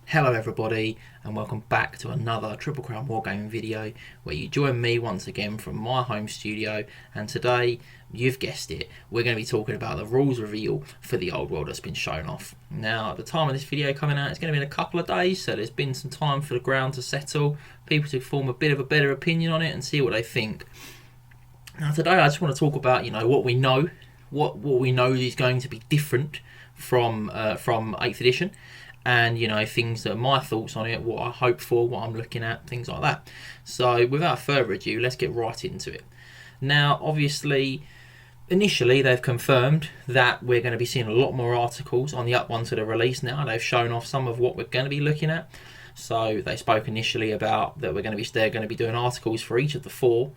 Hello everybody and welcome back to another Triple Crown Wargaming video where you join me once again from my home studio, and today, you've guessed it, we're going to be talking about the rules reveal for the Old World that's been shown off. Now at the time of this video coming out, it's going to be in a couple of days, so there's been some time for the ground to settle, people to form a bit of a better opinion on it and see what they think. Now today I just want to talk about what we know, what we know is going to be different from 8th edition, and things that are my thoughts on it, what I hope for, what I'm looking at, things like that. So without further ado, let's get right into it. Now obviously initially they've confirmed that we're going to be seeing a lot more articles on the up ones that are released now. They've shown off some of what we're going to be looking at. So they spoke initially about that they're going to be doing articles for each of the four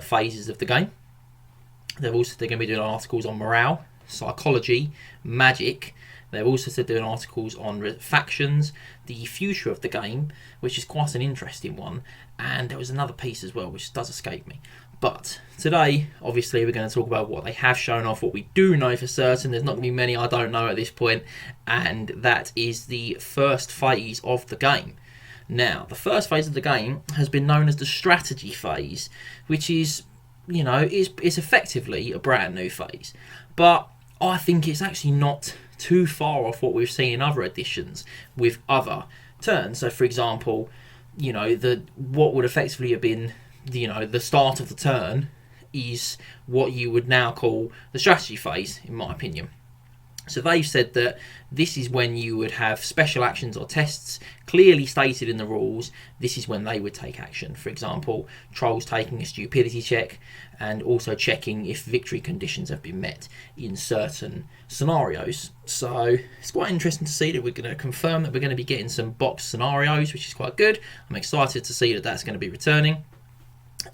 phases of the game. They're going to be doing articles on morale, psychology, magic. They've also said doing articles on factions, the future of the game, which is quite an interesting one, and there was another piece as well which does escape me. But today, obviously, we're going to talk about what they have shown off, what we do know for certain. There's not going to be many I don't know at this point, and that is the first phase of the game. Now, the first phase of the game has been known as the strategy phase, which is, it's effectively a brand new phase. But I think it's actually not too far off what we've seen in other editions with other turns. So for example, what would effectively have been the start of the turn is what you would now call the strategy phase, in my opinion. So they've said that this is when you would have special actions or tests clearly stated in the rules. This is when they would take action. For example, trolls taking a stupidity check and also checking if victory conditions have been met in certain scenarios. So it's quite interesting to see that we're going to confirm that we're going to be getting some box scenarios, which is quite good. I'm excited to see that that's going to be returning.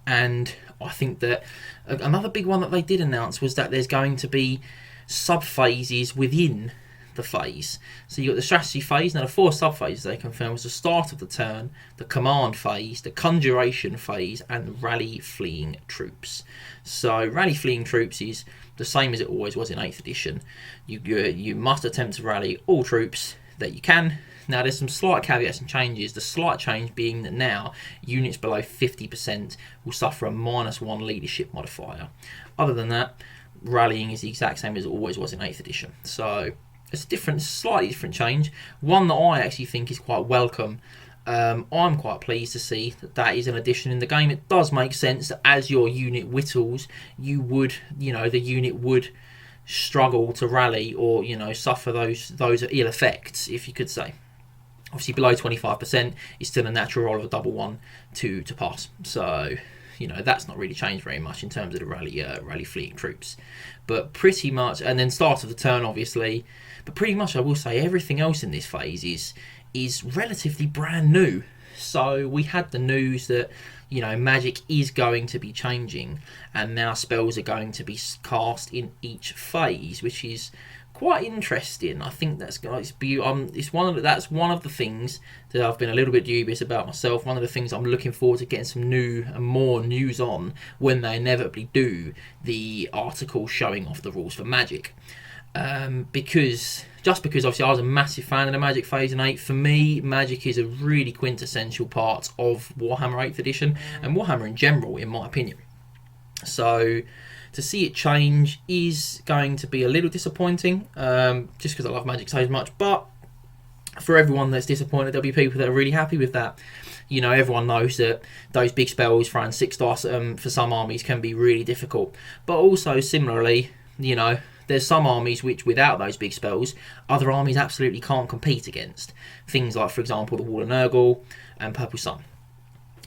And I think that another big one that they did announce was that there's going to be sub-phases within the phase. So you've got the strategy phase. Now the four sub-phases they confirmed was the start of the turn, the command phase, the conjuration phase, and rally fleeing troops. So rally fleeing troops is the same as it always was in 8th edition. You must attempt to rally all troops that you can. Now there's some slight caveats and changes. The slight change being that now units below 50% will suffer a -1 leadership modifier. Other than that, rallying is the exact same as it always was in 8th edition. So it's a slightly different change. One that I actually think is quite welcome. I'm quite pleased to see that is an addition in the game. It does make sense that as your unit whittles, the unit would struggle to rally or suffer those ill effects, if you could say. Obviously below 25% is still a natural roll of a double one to pass. So that's not really changed very much in terms of the rally fleeing troops. But pretty much, and then start of the turn obviously, but pretty much I will say everything else in this phase is relatively brand new. So we had the news that magic is going to be changing, and now spells are going to be cast in each phase, which is quite interesting. I think that's that's one of the things that I've been a little bit dubious about myself. One of the things I'm looking forward to getting some new and more news on when they inevitably do the article showing off the rules for magic. Because obviously I was a massive fan of the magic phase in 8. For me, magic is a really quintessential part of Warhammer 8th edition and Warhammer in general, in my opinion. So to see it change is going to be a little disappointing, just because I love magic so much. But for everyone that's disappointed, there'll be people that are really happy with that. Everyone knows that those big spells throwing 6 dice for some armies can be really difficult. But also similarly, there's some armies which, without those big spells, other armies absolutely can't compete against. Things like, for example, the Wall of Nurgle and Purple Sun.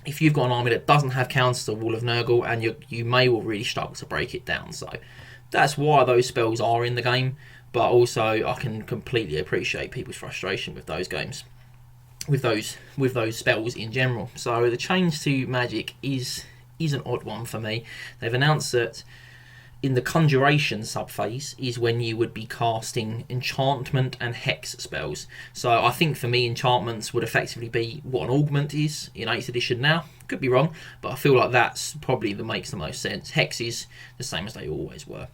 If you've got an army that doesn't have counters to Wall of Nurgle, and you may well really struggle to break it down. So that's why those spells are in the game. But also, I can completely appreciate people's frustration with those games, with those spells in general. So the change to magic is an odd one for me. They've announced that in the conjuration subphase is when you would be casting enchantment and hex spells. So I think for me enchantments would effectively be what an augment is in 8th edition now. Could be wrong, but I feel like that's probably that makes the most sense. Hex is the same as they always were.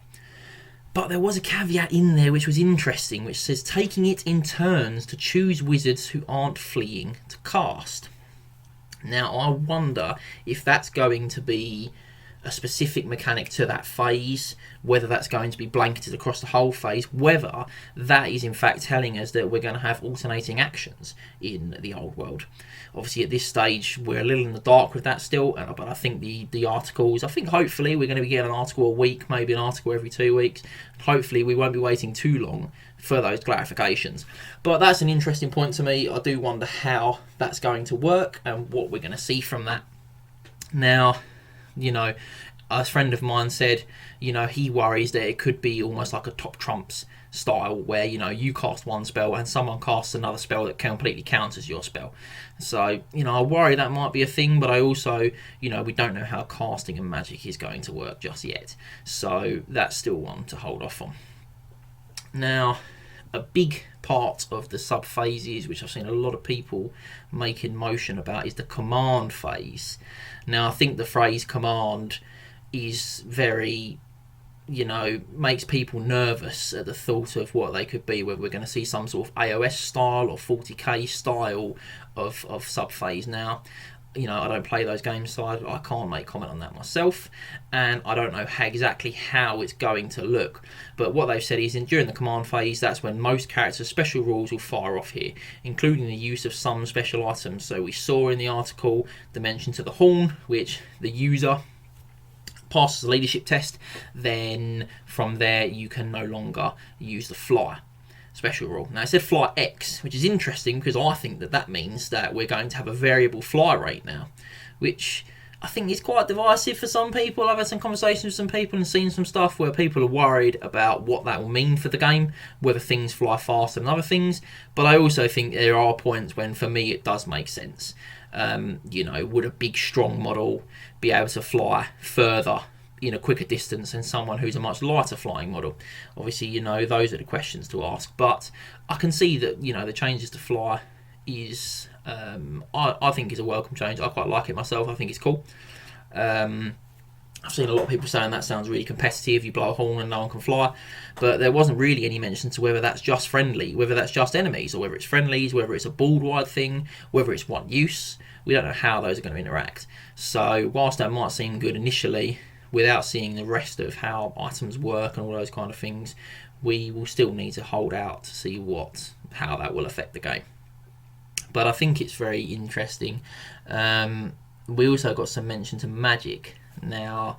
But there was a caveat in there which was interesting, which says taking it in turns to choose wizards who aren't fleeing to cast. Now, I wonder if that's going to be a specific mechanic to that phase, whether that's going to be blanketed across the whole phase, whether that is in fact telling us that we're going to have alternating actions in the old world. Obviously at this stage we're a little in the dark with that still, but I think the articles, I think hopefully we're going to be getting an article a week, maybe an article every 2 weeks. Hopefully we won't be waiting too long for those clarifications. But that's an interesting point to me. I do wonder how that's going to work and what we're going to see from that. Now, you know, a friend of mine said, you know, he worries that it could be almost like a top trumps style where, you know, you cast one spell and someone casts another spell that completely counters your spell. So, you know, I worry that might be a thing, but I also, you know, we don't know how casting and Magic is going to work just yet. So that's still one to hold off on. Now, a big part of the sub phases, which I've seen a lot of people making motion about, is the command phase. Now, I think the phrase command is very, you know, makes people nervous at the thought of what they could be, whether we're going to see some sort of AOS style or 40k style of sub phase. Now, you know, I don't play those games, so I can't make comment on that myself, and I don't know exactly how it's going to look. But what they've said is during the command phase, that's when most characters' special rules will fire off here, including the use of some special items. So we saw in the article the mention to the horn, which the user passes the leadership test, then from there you can no longer use the flyer special rule. Now it said fly X, which is interesting because I think that means that we're going to have a variable fly rate now, which I think is quite divisive for some people. I've had some conversations with some people and seen some stuff where people are worried about what that will mean for the game, whether things fly faster than other things. But I also think there are points when, for me, it does make sense. You know, would a big, strong model be able to fly further in a quicker distance than someone who's a much lighter flying model? Obviously, you know, those are the questions to ask. But I can see that, you know, the changes to fly is, I think is a welcome change. I quite like it myself. I think it's cool. I've seen a lot of people saying that sounds really competitive, you blow a horn and no one can fly, but there wasn't really any mention to whether that's just friendly, whether that's just enemies, or whether it's friendlies, whether it's a board-wide thing, whether it's one use. We don't know how those are going to interact. So whilst that might seem good initially, without seeing the rest of how items work and all those kind of things, we will still need to hold out to see how that will affect the game. But I think it's very interesting. We also got some mention to magic. Now,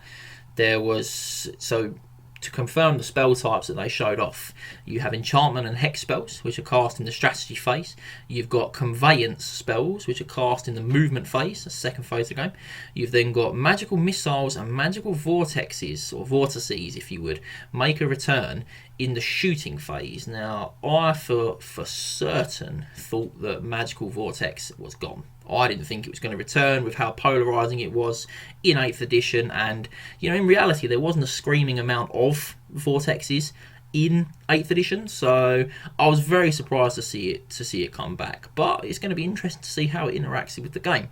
there was, so to confirm the spell types that they showed off, you have enchantment and hex spells, which are cast in the strategy phase. You've got conveyance spells, which are cast in the movement phase, the second phase of the game. You've then got magical missiles and magical vortexes, or vortices if you would, make a return in the shooting phase. Now, I for certain thought that magical vortex was gone. I didn't think it was going to return with how polarising it was in 8th edition, and you know, in reality there wasn't a screaming amount of vortexes in 8th edition, so I was very surprised to see it come back. But it's going to be interesting to see how it interacts with the game.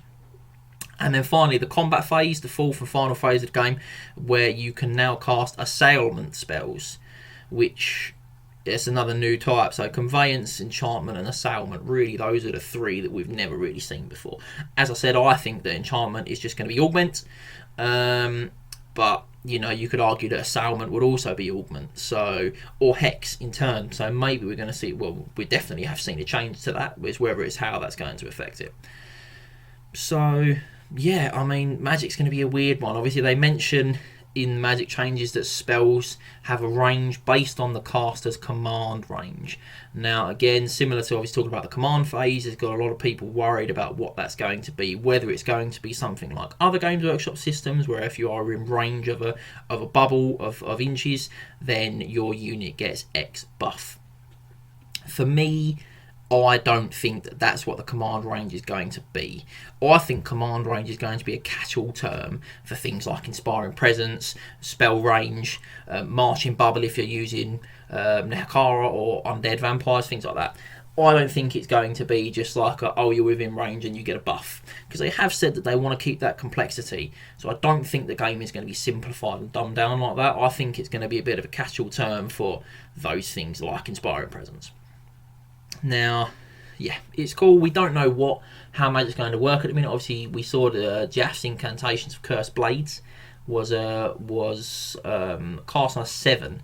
And then finally the combat phase, the fourth and final phase of the game, where you can now cast assailment spells, which is another new type. So conveyance, enchantment and assailment, really those are the three that we've never really seen before. As I said, I think that enchantment is just going to be augment, but you know, you could argue that assailment would also be augment, so, or hex in turn. So maybe we're going to see, well, we definitely have seen a change to that, which whether it's how that's going to affect it. So yeah, I mean, magic's going to be a weird one. Obviously they mention in magic changes that spells have a range based on the caster's command range. Now again, similar to obviously talking about the command phase, there's got a lot of people worried about what that's going to be, whether it's going to be something like other Games Workshop systems where if you are in range of a bubble of inches, then your unit gets X buff. For me, I don't think that that's what the command range is going to be. I think command range is going to be a catch-all term for things like Inspiring Presence, spell range, marching bubble if you're using Nehakara or undead vampires, things like that. I don't think it's going to be just like you're within range and you get a buff, because they have said that they want to keep that complexity. So I don't think the game is going to be simplified and dumbed down like that. I think it's going to be a bit of a catch-all term for those things like Inspiring Presence. Now, yeah, it's cool. We don't know how magic's going to work at the minute. Obviously, we saw the Jaff's incantations of Cursed Blades was cast on a 7.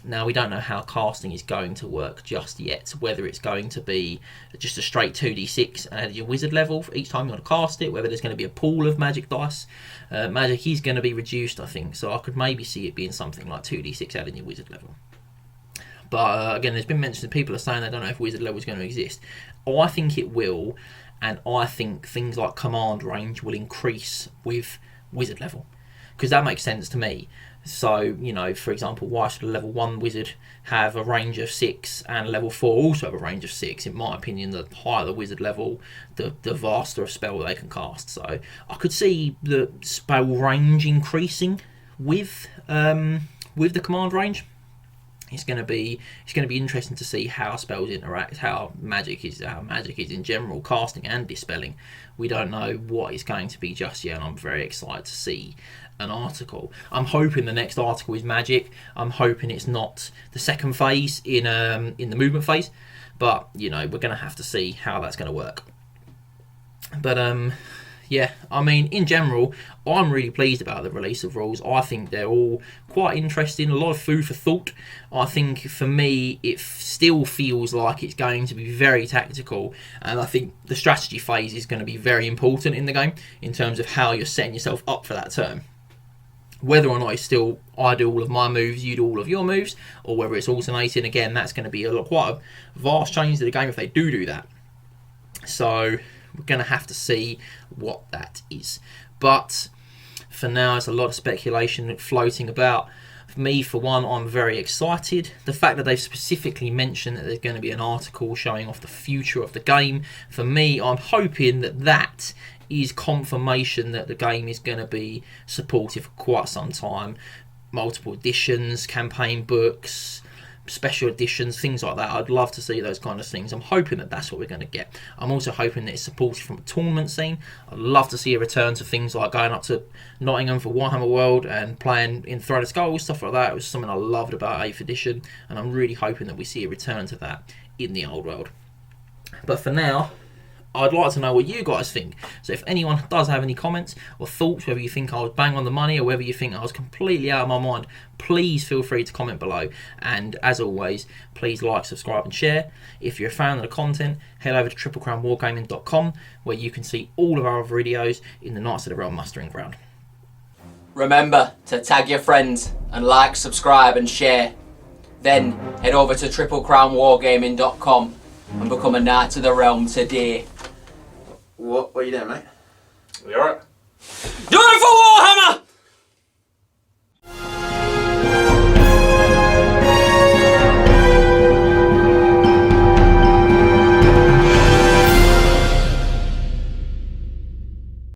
Now, we don't know how casting is going to work just yet, whether it's going to be just a straight 2d6 and add your wizard level for each time you want to cast it, whether there's going to be a pool of magic dice. Magic is going to be reduced, I think, so I could maybe see it being something like 2d6 adding your wizard level. But again, there's been mentioned, people are saying they don't know if wizard level is going to exist. I think it will, and I think things like command range will increase with wizard level, because that makes sense to me. So, for example, why should a level 1 wizard have a range of 6 and level 4 also have a range of 6? In my opinion, the higher the wizard level, the vaster of spell they can cast. So I could see the spell range increasing with the command range. It's going to be interesting to see how spells interact, how magic is in general, casting and dispelling. We don't know what it's going to be just yet, and I'm very excited to see an article. I'm hoping the next article is magic. I'm hoping it's not the second phase in the movement phase, but we're going to have to see how that's going to work. But yeah, I mean, in general, I'm really pleased about the release of rules. I think they're all quite interesting, a lot of food for thought. I think, for me, it still feels like it's going to be very tactical, and I think the strategy phase is going to be very important in the game, in terms of how you're setting yourself up for that turn. Whether or not it's still I do all of my moves, you do all of your moves, or whether it's alternating, again, that's going to be quite a vast change to the game if they do that. So we're going to have to see what that is. But for now, it's a lot of speculation floating about. For me, for one, I'm very excited. The fact that they've specifically mentioned that there's going to be an article showing off the future of the game, for me, I'm hoping that is confirmation that the game is going to be supported for quite some time. Multiple editions, campaign books, special editions, things like that. I'd love to see those kind of things. I'm hoping that that's what we're going to get. I'm also hoping that it's supported from a tournament scene. I'd love to see a return to things like going up to Nottingham for Warhammer World and playing in Throne of Skulls, stuff like that. It was something I loved about 8th edition, and I'm really hoping that we see a return to that in the Old World. But for now, I'd like to know what you guys think. So if anyone does have any comments or thoughts, whether you think I was bang on the money or whether you think I was completely out of my mind, please feel free to comment below. And as always, please like, subscribe and share. If you're a fan of the content, head over to triplecrownwargaming.com, where you can see all of our other videos in the Knights of the Realm Mustering Ground. Remember to tag your friends and like, subscribe and share. Then head over to triplecrownwargaming.com and become a Knight of the Realm today. What are you doing, mate? You alright? Do it for Warhammer!